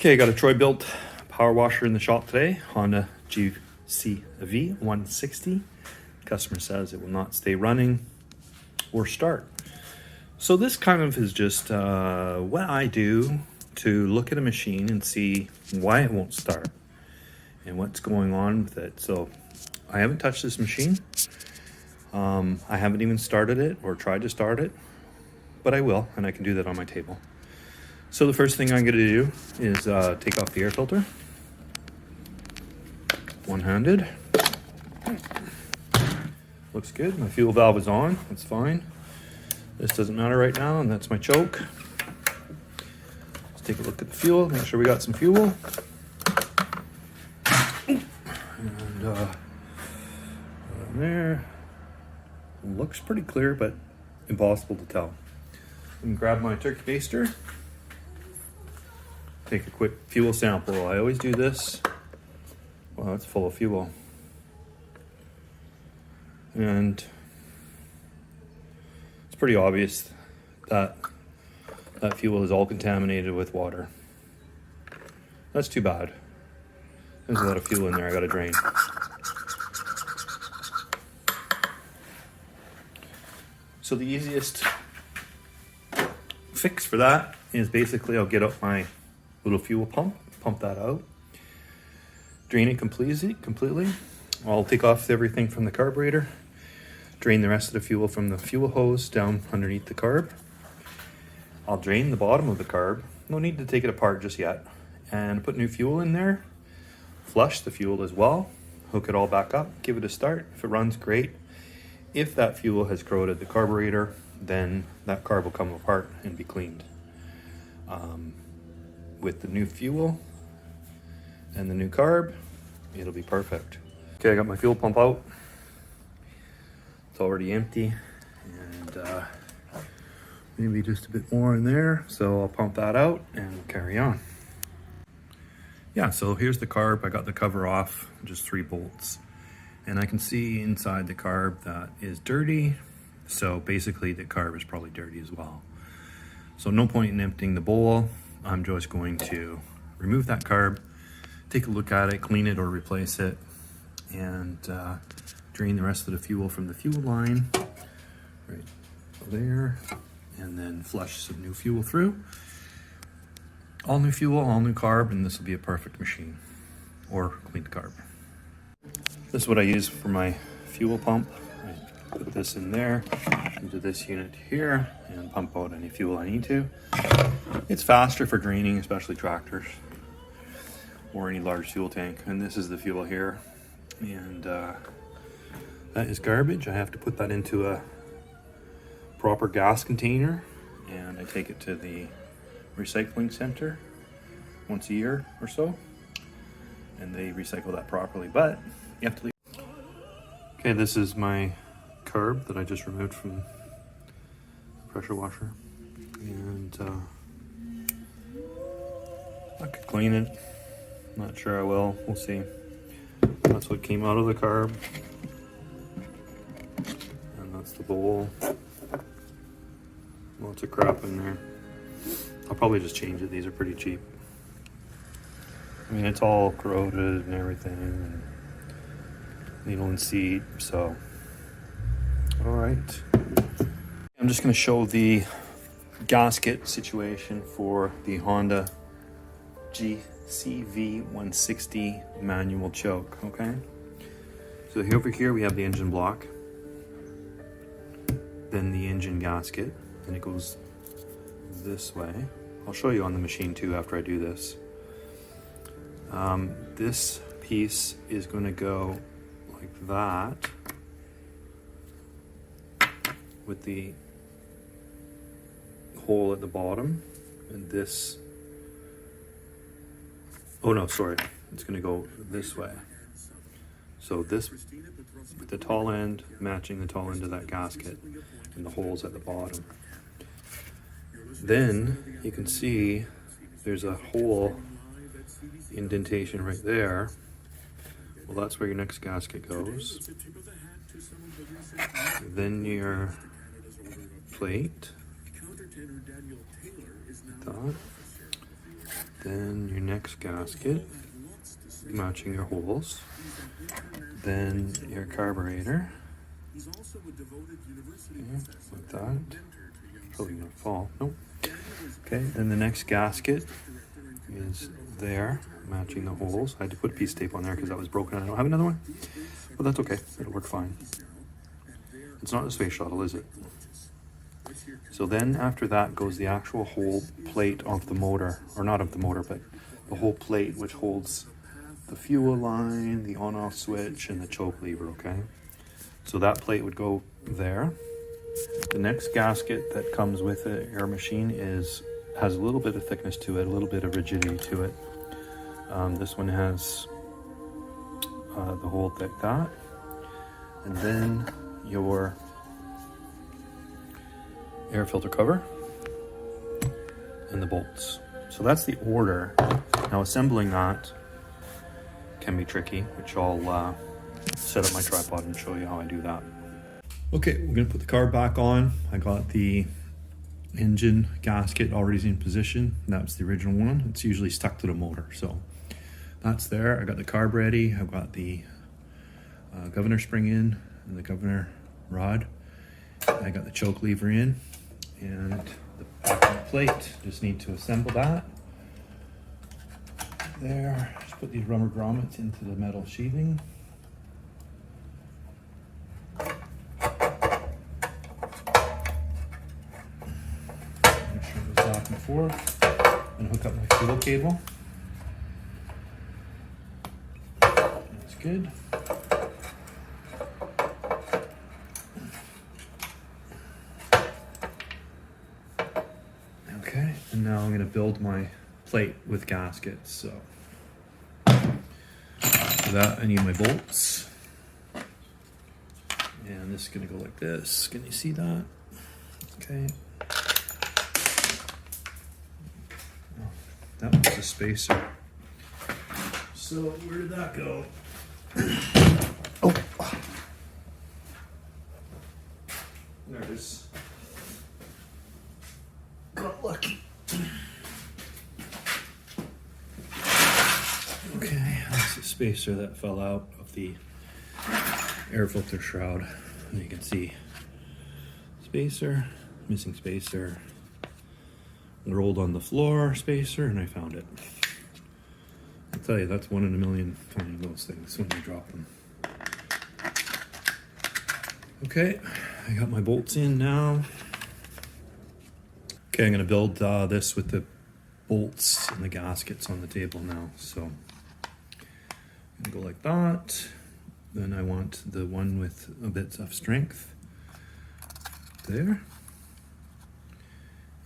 Okay, I got a Troy built power washer in the shop today, Honda GCV 160. Customer says it will not stay running or start. So this kind of is just what I do to look at a machine and see why it won't start and what's going on with it. So I haven't touched this machine. I haven't even started it or tried to start it, but I will, and I can do that on my table. So the first thing I'm going to do is take off the air filter, one-handed. Looks good. My fuel valve is on. That's fine. This doesn't matter right now, and that's my choke. Let's take a look at the fuel. Make sure we got some fuel. And there. Looks pretty clear, but impossible to tell. I'm gonna grab my turkey baster. Take a quick fuel sample. I always do this. Wow, it's full of fuel. And it's pretty obvious that that fuel is all contaminated with water. That's too bad. There's a lot of fuel in there I gotta drain. So the easiest fix for that is basically I'll get out my little fuel pump that out, drain it completely. I'll take off everything from the carburetor, drain the rest of the fuel from the fuel hose down underneath the carb. I'll drain the bottom of the carb. No need to take it apart just yet. And put new fuel in there, flush the fuel as well, hook it all back up, give it a start. If it runs, great. If that fuel has corroded the carburetor, then that carb will come apart and be cleaned. With the new fuel and the new carb, it'll be perfect. Okay, I got my fuel pump out. It's already empty, and maybe just a bit more in there. So I'll pump that out and carry on. Yeah, so here's the carb. I got the cover off, just 3 bolts. And I can see inside the carb that is dirty. So basically the carb is probably dirty as well. So no point in emptying the bowl. I'm just going to remove that carb, take a look at it, clean it or replace it, and drain the rest of the fuel from the fuel line right there, and then flush some new fuel through. All new fuel, all new carb, and this will be a perfect machine, or clean carb. This is what I use for my fuel pump. I put this in there, into this unit here, and pump out any fuel I need to. It's faster for draining, especially tractors or any large fuel tank. And this is the fuel here. And that is garbage. I have to put that into a proper gas container, and I take it to the recycling center once a year or so, and they recycle that properly, but you have to leave. Okay, this is my carb that I just removed from the pressure washer, and I could clean it. Not sure I will. We'll see. That's what came out of the carb, and that's the bowl. Lots of crap in there. I'll probably just change it. These are pretty cheap. I mean, it's all corroded and everything, and needle and seat, so all right. I'm just going to show the gasket situation for the Honda GCV 160 manual choke. Okay, so over here we have the engine block, then the engine gasket, and it goes this way. I'll show you on the machine too after I do this. This piece is going to go like that with the hole at the bottom, and this, oh no, sorry, it's going to go this way. So this with the tall end matching the tall end of that gasket, and the holes at the bottom. Then you can see there's a hole indentation right there. Well, that's where your next gasket goes. Then your plate, that. Then your next gasket, matching your holes. Then your carburetor. Okay, like that. Probably gonna fall. Nope. Okay, then the next gasket is there, matching the holes. I had to put piece tape on there because that was broken. I don't have another one, but that's okay. It'll work fine. It's not a space shuttle, is it? So then after that goes the actual whole plate of the motor, or not of the motor, but the whole plate which holds the fuel line, the on-off switch, and the choke lever, okay? So that plate would go there. The next gasket that comes with it, your machine, has a little bit of thickness to it, a little bit of rigidity to it. This one has the hole like that. And then your air filter cover and the bolts. So that's the order. Now assembling that can be tricky, which I'll set up my tripod and show you how I do that. Okay, we're gonna put the carb back on. I got the engine gasket already in position. That's the original one. It's usually stuck to the motor, so that's there. I got the carb ready. I've got the governor spring in and the governor rod. I got the choke lever in and the backing plate. Just need to assemble that. There, just put these rubber grommets into the metal sheathing. Make sure it goes back and forth. And hook up my fuel cable. That's good. Okay, and now I'm going to build my plate with gaskets. So for that I need my bolts. And this is going to go like this. Can you see that? Okay. Oh, that was a spacer. So where did that go? Oh. There it is. Got lucky. Okay, that's a spacer that fell out of the air filter shroud. And you can see spacer, missing spacer, rolled on the floor, spacer, and I found it. I'll tell you, that's 1 in a million finding those things when you drop them. Okay, I got my bolts in now. Okay, I'm gonna build this with the bolts and the gaskets on the table now. So I'm gonna go like that. Then I want the one with a bit of strength there.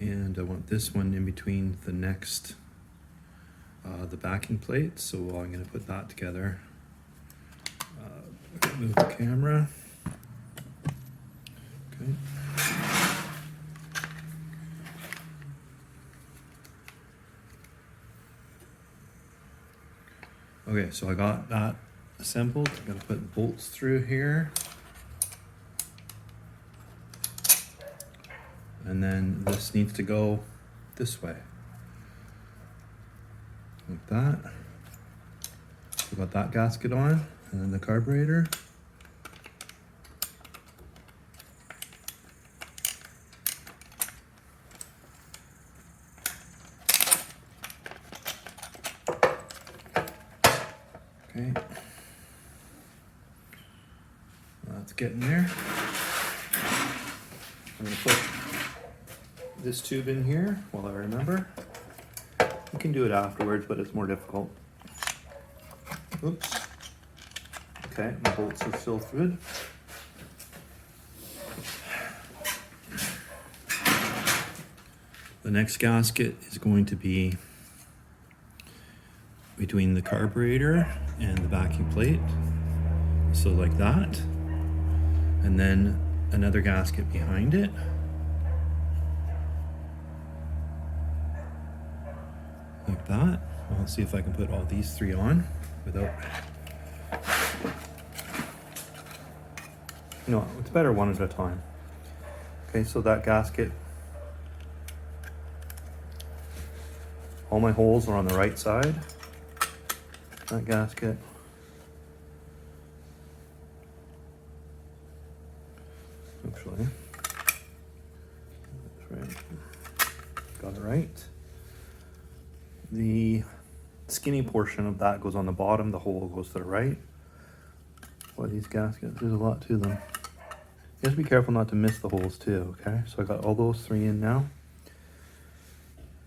And I want this one in between the next, the backing plate. So I'm gonna put that together. Move the camera. Okay. Okay, so I got that assembled. I'm gonna put bolts through here. And then this needs to go this way. Like that. We got that gasket on, and then the carburetor. Okay. That's getting there. I'm gonna put this tube in here while I remember. You can do it afterwards, but it's more difficult. Oops. Okay, my bolts are still good. The next gasket is going to be between the carburetor and the backing plate. So like that. And then another gasket behind it. Like that. I'll see if I can put all these three on without... No, it's better one at a time. Okay, so that gasket All my holes are on the right side, that gasket. Actually, that's right. Got it right. The skinny portion of that goes on the bottom, the hole goes to the right. Boy, these gaskets, there's a lot to them. You have to be careful not to miss the holes too, okay? So I got all those 3 in now.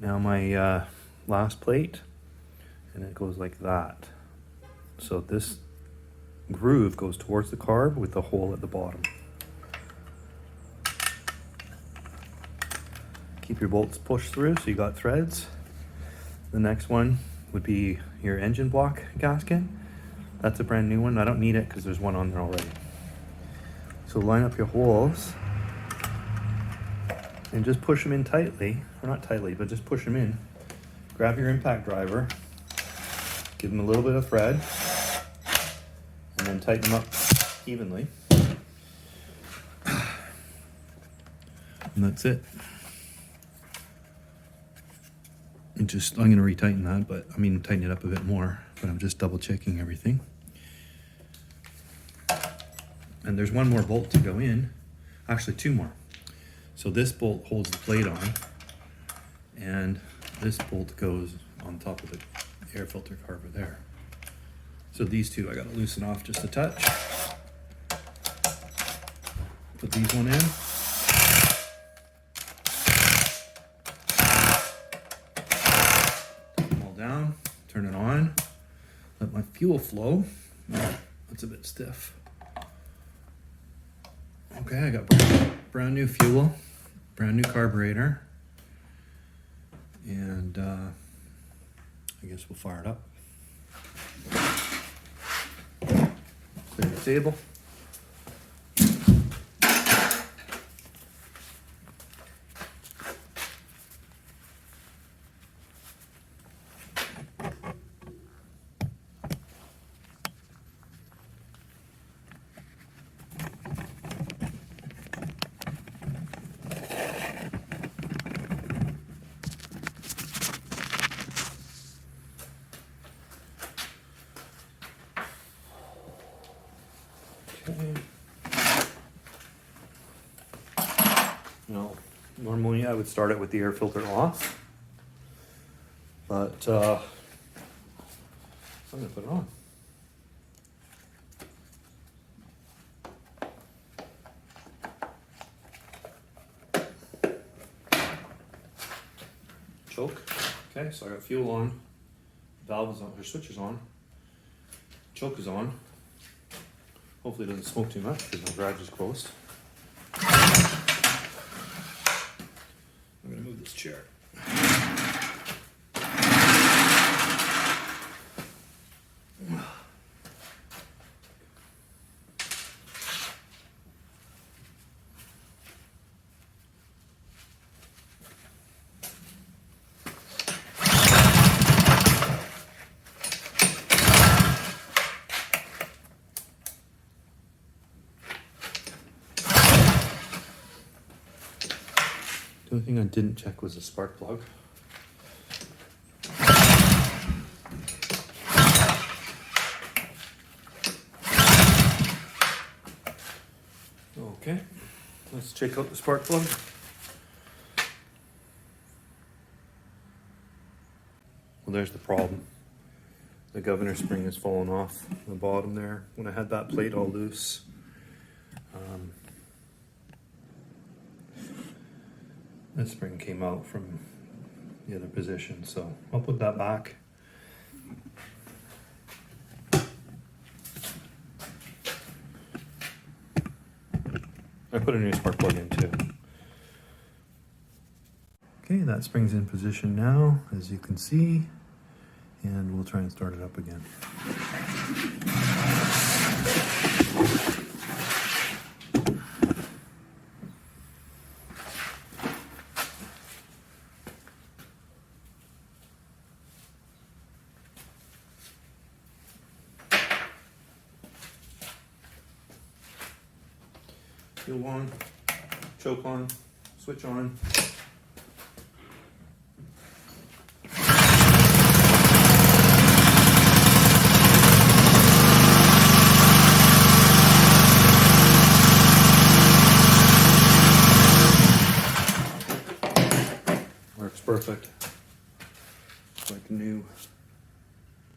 Now my last plate, and it goes like that. So this groove goes towards the carb with the hole at the bottom. Keep your bolts pushed through so you got threads. The next one would be your engine block gasket. That's a brand new one. I don't need it because there's one on there already. So line up your holes and just push them in tightly, or not tightly, but just push them in. Grab your impact driver, give them a little bit of thread, and then tighten them up evenly. And that's it. And just, I'm gonna retighten that, but I mean tighten it up a bit more, but I'm just double checking everything. And there's one more bolt to go in, actually 2 more. So this bolt holds the plate on, and this bolt goes on top of the air filter carver there. So these 2 I gotta loosen off just a touch. Put these one in. Put them all down, turn it on, let my fuel flow. That's a bit stiff. Okay, I got brand new fuel, brand new carburetor, and I guess we'll fire it up. Clear the table. Okay. Now, normally I would start it with the air filter off, but I'm gonna put it on. Choke. Okay, so I got fuel on, valve is on, or switch is on, choke is on. Hopefully it doesn't smoke too much because my garage is closed. I'm gonna move this chair. The only thing I didn't check was the spark plug. Okay, let's check out the spark plug. Well, there's the problem. The governor spring has fallen off the bottom there. When I had that plate all loose, this spring came out from the other position, so I'll put that back. I put a new spark plug in too. Okay, that spring's in position now, as you can see, and we'll try and start it up again. Fuel on, choke on, switch on. Works perfect. Like new.